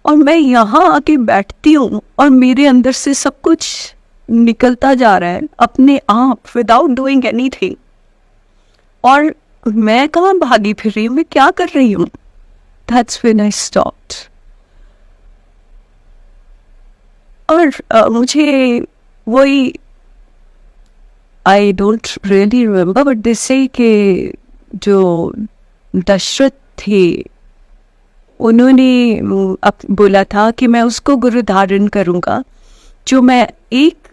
A: और मैं यहाँ आके बैठती हूँ और मेरे अंदर से सब कुछ निकलता जा रहा है अपने आप विदाउट डूइंग एनीथिंग, और मैं कहाँ भागी फिर रही हूँ, मैं क्या कर रही हूँ। That's when I stopped. और मुझे वही I don't really remember, but they से कि जो दशरथ थे उन्होंने बोला था कि मैं उसको गुरु धारण करूँगा, जो मैं एक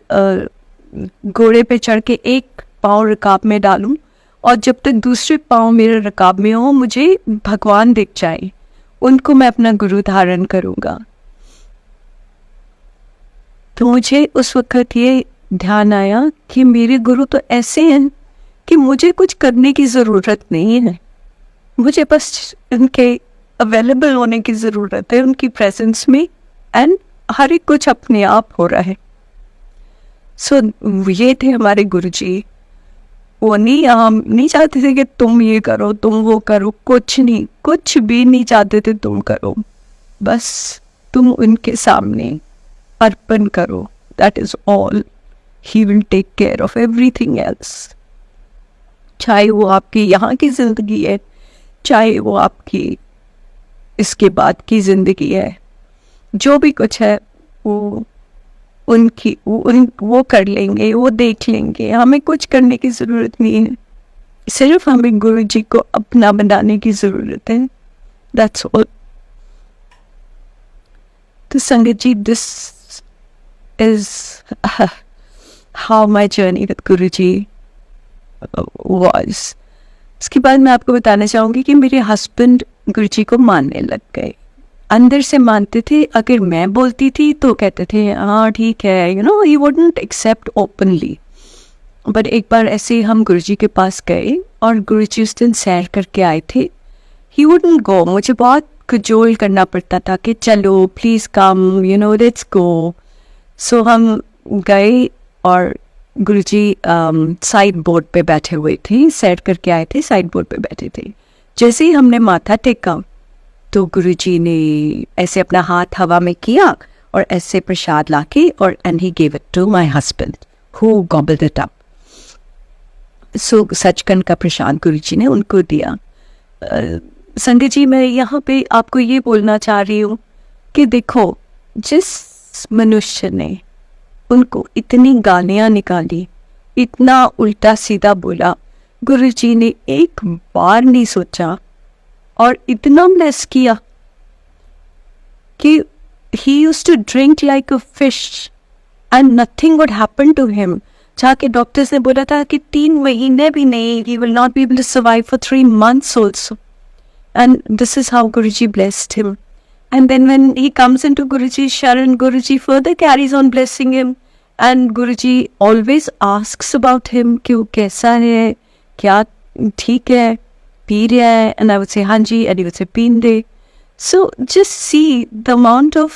A: घोड़े पे चढ़ के एक पाँव रकाब में डालूं और जब तक दूसरे पाँव मेरे रकाब में हो मुझे भगवान दिख जाए, उनको मैं अपना गुरु धारण करूँगा। तो मुझे उस वक्त ये ध्यान आया कि मेरे गुरु तो ऐसे हैं कि मुझे कुछ करने की ज़रूरत नहीं है, मुझे बस उनके अवेलेबल होने की ज़रूरत है, उनकी प्रेजेंस में, एंड हर एक कुछ अपने आप हो रहा है। सो ये थे हमारे गुरुजी। वो नहीं, हम नहीं चाहते थे कि तुम ये करो तुम वो करो, कुछ नहीं, कुछ भी नहीं चाहते थे तुम करो, बस तुम उनके सामने अर्पण करो, that is all. He will take care of everything else. चाहे वो आपकी यहाँ की जिंदगी है, चाहे वो आपकी इसके बाद की जिंदगी है, जो भी कुछ है वो उनकी वो कर लेंगे, वो देख लेंगे, हमें कुछ करने की ज़रूरत नहीं है, सिर्फ हमें गुरु जी को अपना बनाने की ज़रूरत है, दैट्स ऑल। तो संगत जी, this is how my journey with Guru ji was. इसके बाद मैं आपको बताना चाहूँगी कि मेरे हस्बैंड गुरु जी को मानने लग गए, अंदर से मानते थे, अगर मैं बोलती थी तो कहते थे हाँ ठीक है, he wouldn't accept openly, but एक बार ऐसे ही हम गुरुजी के पास गए और गुरुजी उस दिन सैर करके आए थे. He wouldn't go. मुझे बहुत कजोल करना पड़ता था कि चलो please come, you know, let's go. So हम गए और गुरुजी साइड बोर्ड पे बैठे हुए थे, सैर करके आए थे, साइड बोर्ड पे बैठे थे. जैसे ही हमने माथा टेका तो गुरुजी ने ऐसे अपना हाथ हवा में किया और ऐसे प्रसाद लाके और and he gave it to my husband who gobbled it up. So Sachkhand का प्रसाद गुरुजी ने उनको दिया. संगत जी, मैं यहाँ पे आपको ये बोलना चाह रही हूँ कि देखो, जिस मनुष्य ने उनको इतनी गालियाँ निकाली, इतना उल्टा सीधा बोला, गुरुजी ने एक बार नहीं सोचा और इतना ब्लेस किया कि he used to drink like a fish and nothing would happen to him. जाके डॉक्टर्स ने बोला था कि 3 महीने भी नहीं, he will not be able to survive for 3 months also. And this is how Guruji blessed him. And then when he comes into Guruji's Sharan, Guruji further carries on blessing him. And Guruji always asks about him कि वो कैसा है, क्या ठीक है, P रहा है. And I would say हाँ जी, and he would say pin they. So just see the amount of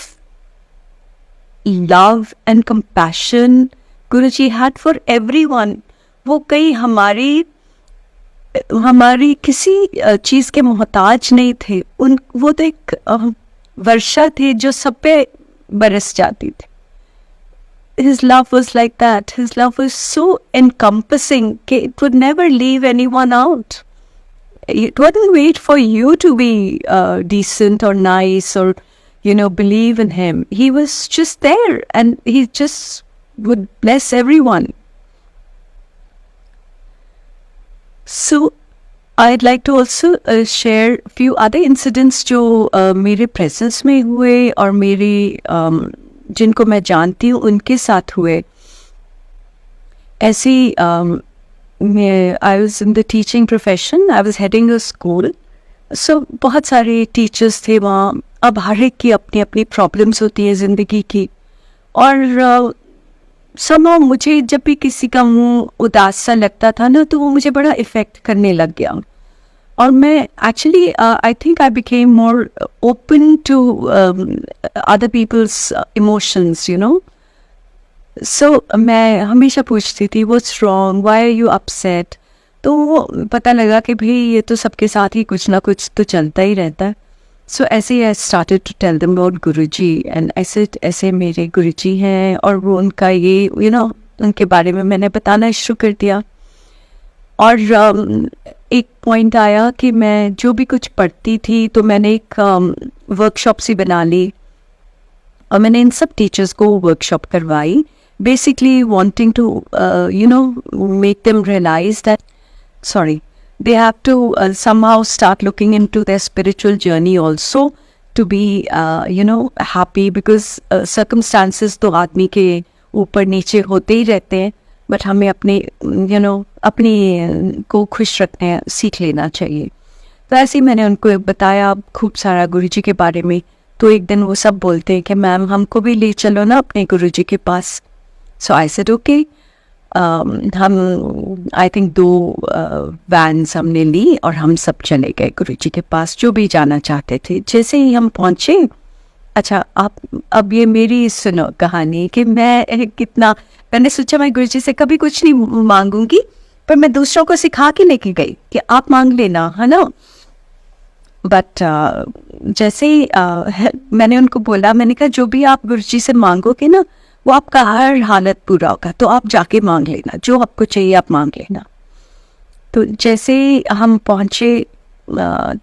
A: love and compassion Guruji had for everyone. वो कई हमारी किसी चीज़ के मोहताज नहीं थे. वो तो एक वर्षा थे जो सब पे बरस जाती थी. His love was like that. His love was so encompassing that it would never leave anyone out. It wouldn't wait for you to be decent or nice or, you know, believe in him. He was just there and he just would bless everyone. So I'd like to also share a few other incidents जो मेरे presence में हुए और मेरी जिनको मैं जानती हूँ उनके साथ हुए. ऐसी I was in the teaching profession. I was heading a school. So बहुत सारे teachers थे वहाँ. अब हर एक की अपनी अपनी problems होती है ज़िंदगी की. और somehow मुझे जब भी किसी का मुँह उदास सा लगता था ना, तो वो मुझे बड़ा इफ़ेक्ट करने लग गया. और मैं actually I think I became more open to other people's emotions, you know. So मैं हमेशा पूछती थी what's wrong, why are you upset. तो वो पता लगा कि भाई ये तो सबके साथ ही कुछ ना कुछ तो चलता ही रहता है. So ऐसे ही I started to tell them about Guruji and I said ऐसे मेरे गुरुजी हैं और वो उनका ये, you know, उनके बारे में मैंने बताना शुरू कर दिया. और एक पॉइंट आया कि मैं जो भी कुछ पढ़ती थी तो मैंने एक वर्कशॉप सी बना ली और मैंने इन सब टीचर्स को वर्कशॉप करवाई, basically wanting to you know, make them realize that they have to somehow start looking into their spiritual journey also to be you know, happy, because circumstances तो आदमी के ऊपर नीचे होते ही रहते हैं, बट हमें अपने you know, अपनी को खुश रखने सीख लेना चाहिए. तो ऐसे ही मैंने उनको बताया खूब सारा गुरुजी के बारे में. तो एक दिन वो सब बोलते हैं कि मैम हमको भी ले चलो ना अपने गुरुजी के पास. सो आई सेड ओके. हम आई थिंक 2 वैन्स हमने ली और हम सब चले गए गुरुजी के पास, जो भी जाना चाहते थे. जैसे ही हम पहुँचे, अच्छा आप अब ये मेरी सुनो कहानी कि मैंने सोचा मैं गुरुजी से कभी कुछ नहीं मांगूंगी, पर मैं दूसरों को सिखा के लेके गई कि आप मांग लेना, है ना. बट जैसे ही मैंने उनको बोला, मैंने कहा जो भी आप गुरुजी से मांगोगे ना, वो आपका हर हालत पूरा होगा, तो आप जाके मांग लेना, जो आपको चाहिए आप मांग लेना. तो जैसे हम पहुँचे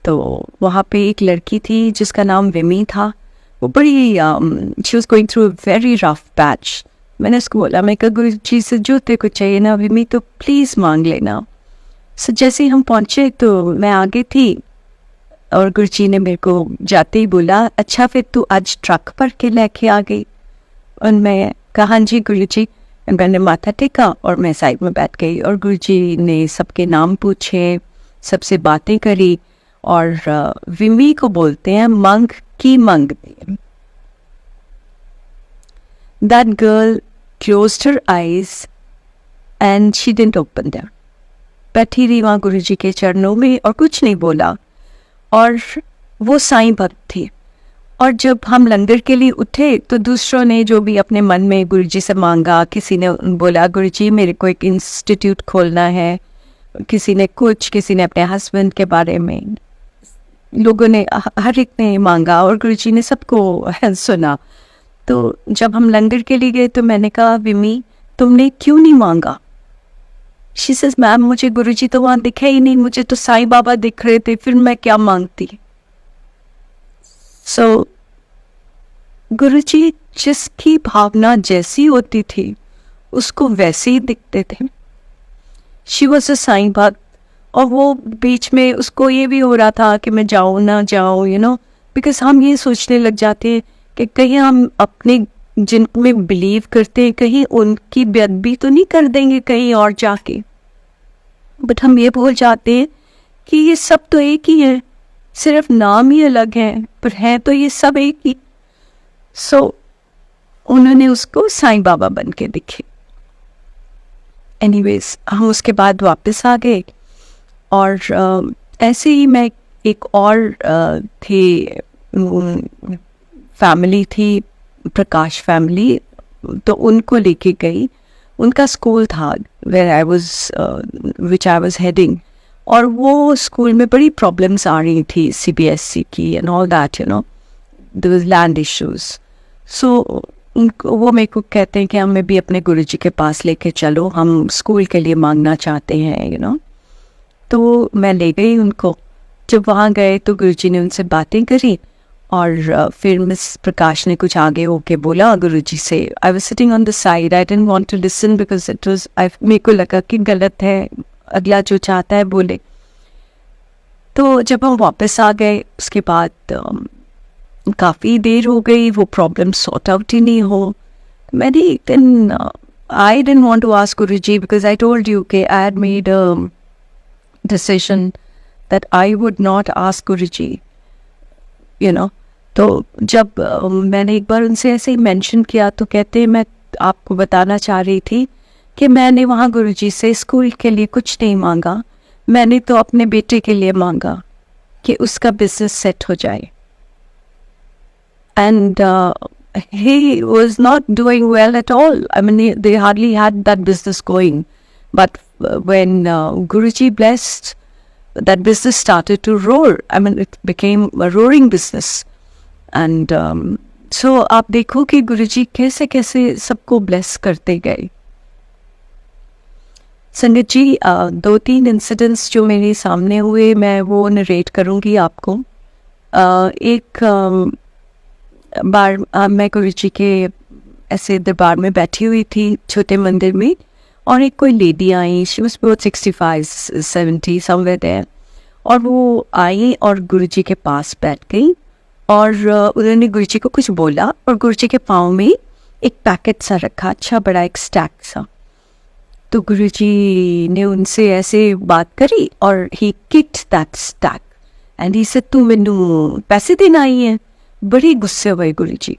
A: तो वहाँ पे एक लड़की थी जिसका नाम विमी था. वो बड़ी she was going through a very rough patch. मैंने उसको बोला, मैं कहा गुरुजी से जो तेरे को चाहिए ना विमी, तो प्लीज़ मांग लेना. सो जैसे ही हम पहुँचे तो मैं आगे थी और गुरुजी ने मेरे को जाते ही बोला, अच्छा फिर तू आज ट्रक भर के लेके आ गई. और मैं कहा हाँ जी गुरुजी. मैंने माथा टेका और मैं साइड में बैठ गई और गुरुजी ने सबके नाम पूछे, सबसे बातें करी. और विमी को बोलते हैं मंग की मंगती. That girl closed her eyes and she didn't open them. बैठी रही वहाँ गुरुजी के चरणों में और कुछ नहीं बोला। और वो साईं भक्त थी। और जब हम लंगर के लिए उठे तो दूसरों ने जो भी अपने मन में गुरुजी से मांगा, किसी ने बोला गुरुजी मेरे को एक इंस्टीट्यूट खोलना है, किसी ने कुछ, किसी ने अपने हस्बैंड के बारे में, लोगों ने हर एक ने मांगा और गुरुजी ने सबको सुना। तो जब हम लंगर के लिए गए तो मैंने कहा विमी तुमने क्यों नहीं मांगा? शी सेज मैम मुझे गुरुजी तो वहाँ दिखे ही नहीं, मुझे तो साईं बाबा दिख रहे थे, फिर मैं क्या मांगती। सो गुरुजी जिसकी भावना जैसी होती थी उसको वैसे ही दिखते थे। शी वॉज अ साईं भक्त। और वो बीच में उसको ये भी हो रहा था कि मैं जाऊँ ना जाऊँ, यू नो, बिकॉज हम ये सोचने लग जाते हैं कि कहीं हम अपने जिनमें बिलीव करते हैं कहीं उनकी बेअदबी तो नहीं कर देंगे कहीं और जाके। बट हम ये भूल जाते हैं कि ये सब तो एक ही है, सिर्फ नाम ही अलग है, पर है तो ये सब एक ही। सो उन्होंने उसको साईं बाबा बन के दिखे। एनीवेज हम उसके बाद वापस आ गए। और ऐसे ही मैं एक और थी फैमिली थी, प्रकाश फैमिली, तो उनको लेके गई। उनका स्कूल था विच आई वाज हेडिंग। और वो स्कूल में बड़ी प्रॉब्लम्स आ रही थी CBSE की and all that, you know, there was land issues. So वो मेरे को कहते हैं कि हमें भी अपने गुरुजी के पास लेके चलो, हम स्कूल के लिए मांगना चाहते हैं, यू नो। तो मैं ले गई उनको। जब वहाँ गए तो गुरुजी ने उनसे बातें करी और फिर मिस प्रकाश ने कुछ आगे होके बोला गुरुजी से। I was sitting on the side, I didn't want to listen because it was, मेरे को लगा कि गलत है, अगला जो चाहता है बोले। तो जब हम वापस आ गए उसके बाद काफ़ी देर हो गई, वो प्रॉब्लम सॉर्ट आउट ही नहीं हो। मैंने एक दिन I didn't want to ask Guruji because I told you कि I had made a decision that I would not ask Guruji, you know। तो जब मैंने एक बार उनसे ऐसे ही मेंशन किया तो कहते मैं आपको बताना चाह रही थी कि मैंने वहाँ गुरुजी से स्कूल के लिए कुछ नहीं मांगा, मैंने तो अपने बेटे के लिए मांगा कि उसका बिजनेस सेट हो जाए। And he was not doing well at all. I mean, they hardly had that business going. But when Guruji blessed, that business started to roar. I mean, it became a roaring business. And so आप देखो कि गुरुजी कैसे कैसे सबको bless करते गए। संगत जी, 2-3 incidents जो मेरे सामने हुए मैं वो नरेट करूँगी आपको। एक बार मैं गुरुजी के ऐसे दरबार में बैठी हुई थी छोटे मंदिर में, और एक कोई लेडी आई, she was about 65-70 somewhere there. और वो आई और गुरुजी के पास बैठ गई और उन्होंने गुरुजी को कुछ बोला और गुरुजी के पाँव में एक पैकेट सा रखा, अच्छा बड़ा एक स्टैक सा। तो गुरुजी ने उनसे ऐसे बात करी और he kicked that stack and he said तू मैनू पैसे देना आई है। बड़े गुस्से हुए गुरुजी।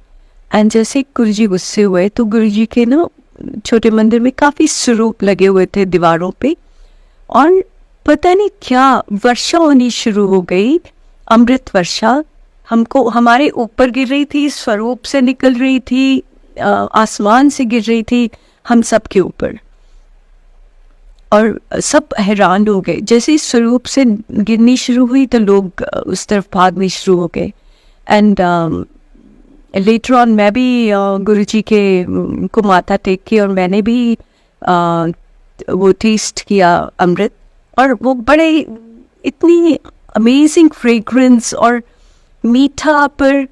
A: एंड जैसे गुरुजी गुस्से हुए तो गुरुजी के ना छोटे मंदिर में काफ़ी स्वरूप लगे हुए थे दीवारों पे, और पता नहीं क्या वर्षा होनी शुरू हो गई, अमृत वर्षा हमको हमारे ऊपर गिर रही थी, स्वरूप से निकल रही थी, आसमान से गिर रही थी हम सब के ऊपर। और सब हैरान हो गए। जैसे इस स्वरूप से गिरनी शुरू हुई तो लोग उस तरफ भागने शुरू हो गए। एंड लेटर ऑन मैं भी गुरुजी के को माथा टेक की और मैंने भी वो टेस्ट किया अमृत, और वो बड़े इतनी अमेजिंग फ्रेग्रेंस और मीठा, पर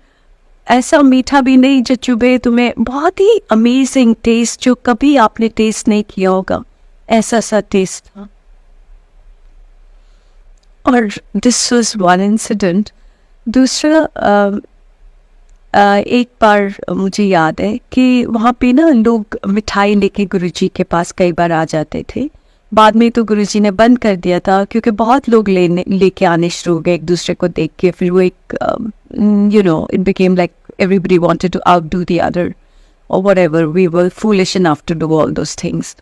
A: ऐसा मीठा भी नहीं जो चुभे तुम्हें, बहुत ही अमेजिंग टेस्ट जो कभी आपने टेस्ट नहीं किया होगा, ऐसा सा टेस्ट था। और दिस वाज वन इंसिडेंट। दूसरा एक बार मुझे याद है कि वहाँ पे ना लोग मिठाई लेके गुरुजी के पास कई बार आ जाते थे। बाद में तो गुरुजी ने बंद कर दिया था क्योंकि बहुत लोग लेके आने शुरू हो गए एक दूसरे को देख के। फिर वो एक you know it became like everybody wanted to outdo the other और whatever, we were foolish enough to do all those things.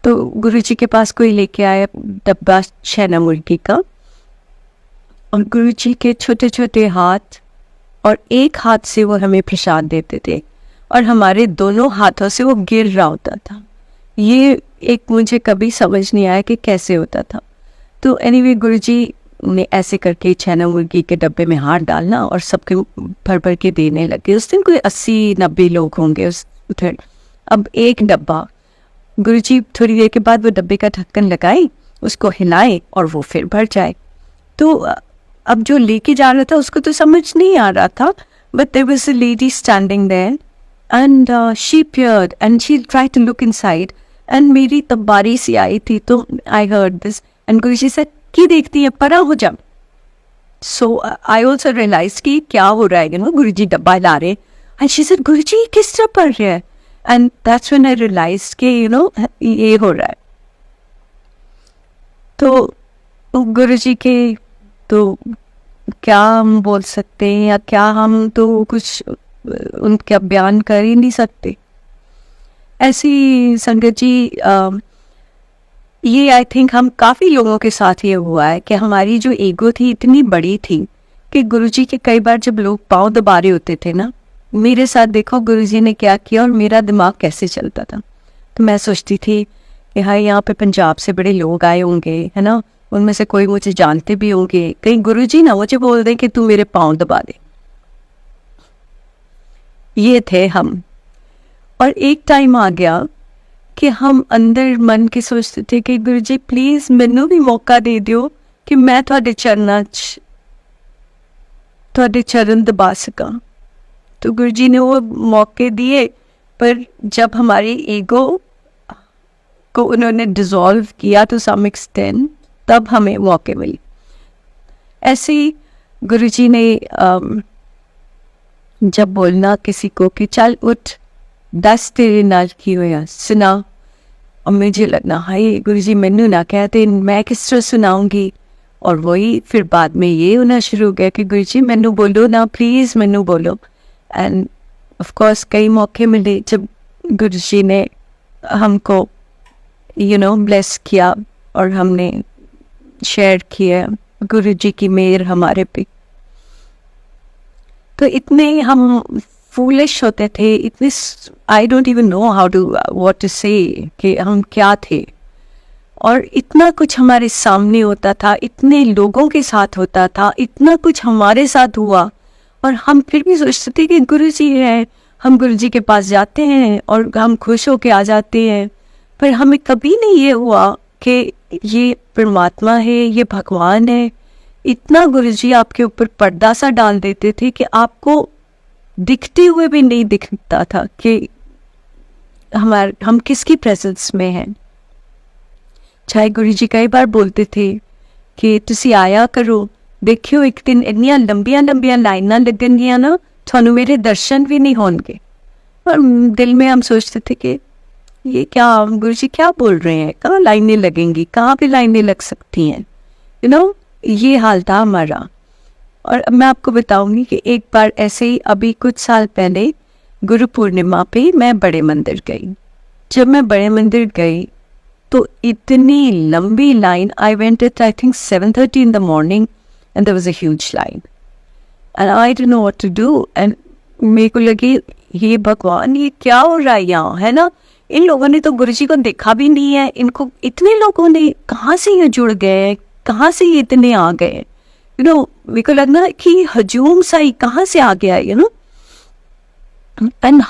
A: तो गुरुजी के पास कोई लेके आया डब्बा छैना मुर्गी का, और गुरुजी के छोटे छोटे हाथ और एक हाथ से वो हमें प्रसाद देते थे और हमारे दोनों हाथों से वो गिर रहा होता था। ये एक मुझे कभी समझ नहीं आया कि कैसे होता था। तो एनीवे गुरुजी ने ऐसे करके छैना मुर्गी के डब्बे में हाथ डालना और सबके भर भर के देने लगे। उस दिन कोई 80-90 लोग होंगे उस उधर। अब एक डब्बा, गुरुजी थोड़ी देर के बाद वो डब्बे का ढक्कन लगाए, उसको हिलाए और वो फिर भर जाए। तो अब जो लेके जा रहा था उसको तो समझ नहीं आ रहा था, but there was a lady standing there and she appeared and she tried to look inside, and मेरी तब बारी सी आई थी, तो I heard this and Guruji से की देखती है, परा हो जा। सो आई ऑल्सो रियलाइज कि क्या हो रहा है, गुरुजी डब्बा ला रहे एंड शी सेड गुरुजी किस तरह पढ़ रहे हैं, and that's when I realize कि ये हो रहा है। तो गुरुजी के तो क्या हम बोल सकते हैं, या क्या हम तो कुछ उनका बयान कर ही नहीं सकते। ऐसी संगत जी ये आई थिंक हम काफ़ी लोगों के साथ ये हुआ है कि हमारी जो ईगो थी इतनी बड़ी थी कि गुरुजी के कई बार जब लोग पाँव दबा रहे होते थे ना, मेरे साथ देखो गुरुजी ने क्या किया और मेरा दिमाग कैसे चलता था। तो मैं सोचती थी कि हाँ यहाँ पे पंजाब से बड़े लोग आए होंगे, है ना, उनमें से कोई मुझे जानते भी होंगे, कहीं गुरुजी ना मुझे बोल दें कि तू मेरे पाँव दबा दे। ये थे हम। और एक टाइम आ गया कि हम अंदर मन के सोचते थे कि गुरुजी प्लीज़ मैनू भी मौका दे दियो कि मैं थोड़े चरण दबा सका। तो गुरुजी ने वो मौके दिए, पर जब हमारी ईगो को उन्होंने डिसॉल्व किया तो सम एक्सटेंट, तब हमें मौके मिले। ऐसे ही गुरुजी ने जब बोलना किसी को कि चल उठ, 10 तेरे नाल की होया सुना, और मुझे लगना हाय गुरुजी मैनू ना कहते, मैं किस तरह सुनाऊंगी। और वही फिर बाद में ये होना शुरू हो गया कि गुरुजी मैनू बोलो ना, प्लीज़ मैनू बोलो। एंड ऑफ कोर्स कई मौके मिले जब गुरुजी ने हमको ब्लेस किया और हमने शेयर किया गुरुजी की मेहर हमारे पे। तो इतने हम फूलिश होते थे, इतने I don't even know how to what to say कि हम क्या थे, और इतना कुछ हमारे सामने होता था, इतने लोगों के साथ होता था, इतना कुछ हमारे साथ हुआ, और हम फिर भी सोचते थे कि गुरुजी हैं, हम गुरुजी के पास जाते हैं और हम खुश होके आ जाते हैं। पर हमें कभी नहीं ये हुआ कि ये परमात्मा है, ये भगवान है। इतना गुरुजी आपके ऊपर पर्दा सा डाल देते थे कि आपको दिखते हुए भी नहीं दिखता था कि हम किसकी प्रेजेंस में हैं। चाहे गुरुजी कई बार बोलते थे कि तुसी आया करो, देखियो एक दिन इन्नियां लंबियां लंबियां लाइनां लगनगियां ना, थानू मेरे दर्शन भी नहीं होंगे। और दिल में हम सोचते थे कि ये क्या गुरुजी क्या बोल रहे हैं, कहाँ लाइनें लगेंगी, कहाँ पे लाइनें लग सकती हैं, ये हाल था हमारा। और अब मैं आपको बताऊंगी कि एक बार ऐसे ही अभी कुछ साल पहले गुरु पूर्णिमा पे मैं बड़े मंदिर गई। जब मैं बड़े मंदिर गई तो इतनी लंबी line, I went eight I think 7:30 in the morning and there was a huge line and I didn't know what to do, and मेरे को लगी ये भगवान ये क्या हो रहा है यहाँ, है ना, इन लोगों ने तो गुरुजी को देखा भी नहीं है, इनको इतने लोगों ने कहाँ से ये जुड़ गए, कहाँ से ये इतने आ गए, मेरे को लगना कि हजूम सा ही कहाँ से आ गया, and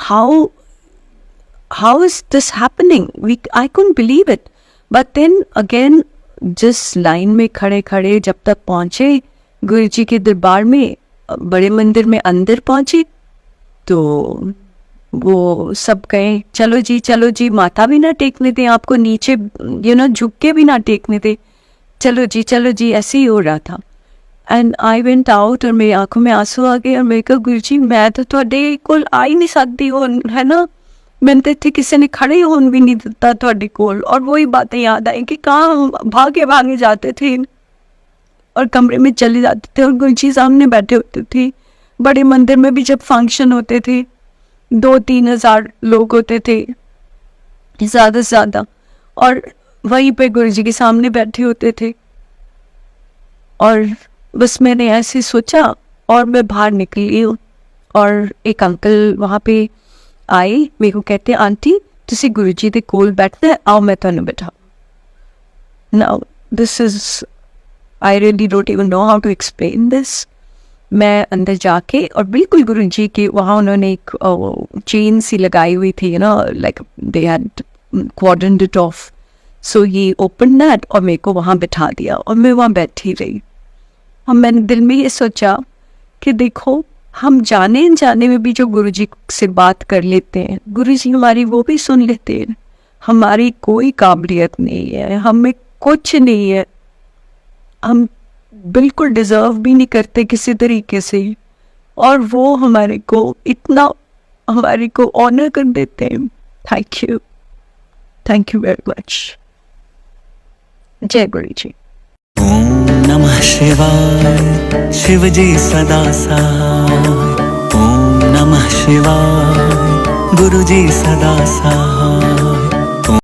A: how is this happening? I couldn't believe it. But then again, जिस लाइन में खड़े खड़े जब तक पहुँचे गुरुजी के दरबार में, बड़े मंदिर में अंदर पहुँचे, तो वो सब कहे चलो जी, माथा भी ना टेकने दें आपको, नीचे झुक के भी ना टेकने दें, चलो जी, ऐसे ही हो रहा था। एंड आई वेंट आउट और मेरी आंखों में आंसू आ गए और मैं कहा गुरुजी मैं तो थोड़े कोल आ ही नहीं सकती हूँ, है ना, मैंने तो इतने किसी ने खड़े होने भी नहीं दिता थोड़े कोल। और वही बातें याद आई कि कहाँ भागे जाते थे और कमरे में चले जाते थे और गुरुजी सामने बैठे होते थे। बड़े मंदिर में भी जब फंक्शन होते थे 2-3 हज़ार लोग होते थे ज़्यादा से ज़्यादा, और वहीं पे गुरुजी के सामने बैठे होते थे। और बस मैंने ऐसे सोचा और मैं बाहर निकली हूँ और एक अंकल वहाँ पे आए, मेरे को कहते आंटी तुसी गुरुजी दे कोल बैठना है, आओ मैं तुहानू बैठा। Now this is, I really don't even know how to explain this. मैं अंदर जाके और बिल्कुल गुरुजी के वहाँ उन्होंने एक चेन सी लगाई हुई थी, like they had quadrant it off, so ये ओपन दैट और मेरे को वहाँ बैठा दिया और मैं वहाँ बैठी रही। और मैंने दिल में ये सोचा कि देखो हम जाने अनजाने में भी जो गुरुजी से बात कर लेते हैं, गुरुजी हमारी वो भी सुन लेते हैं। हमारी कोई काबिलियत नहीं है, हमें कुछ नहीं है, हम बिल्कुल डिज़र्व भी नहीं करते किसी तरीके से, और वो हमारे को इतना, हमारे को ऑनर कर देते हैं। Thank you very much. जय गुरु जी।
B: ओम नमः शिवाय, शिव जी सदा सहाय। ओम नमः शिवाय, गुरु जी सदा सहाय।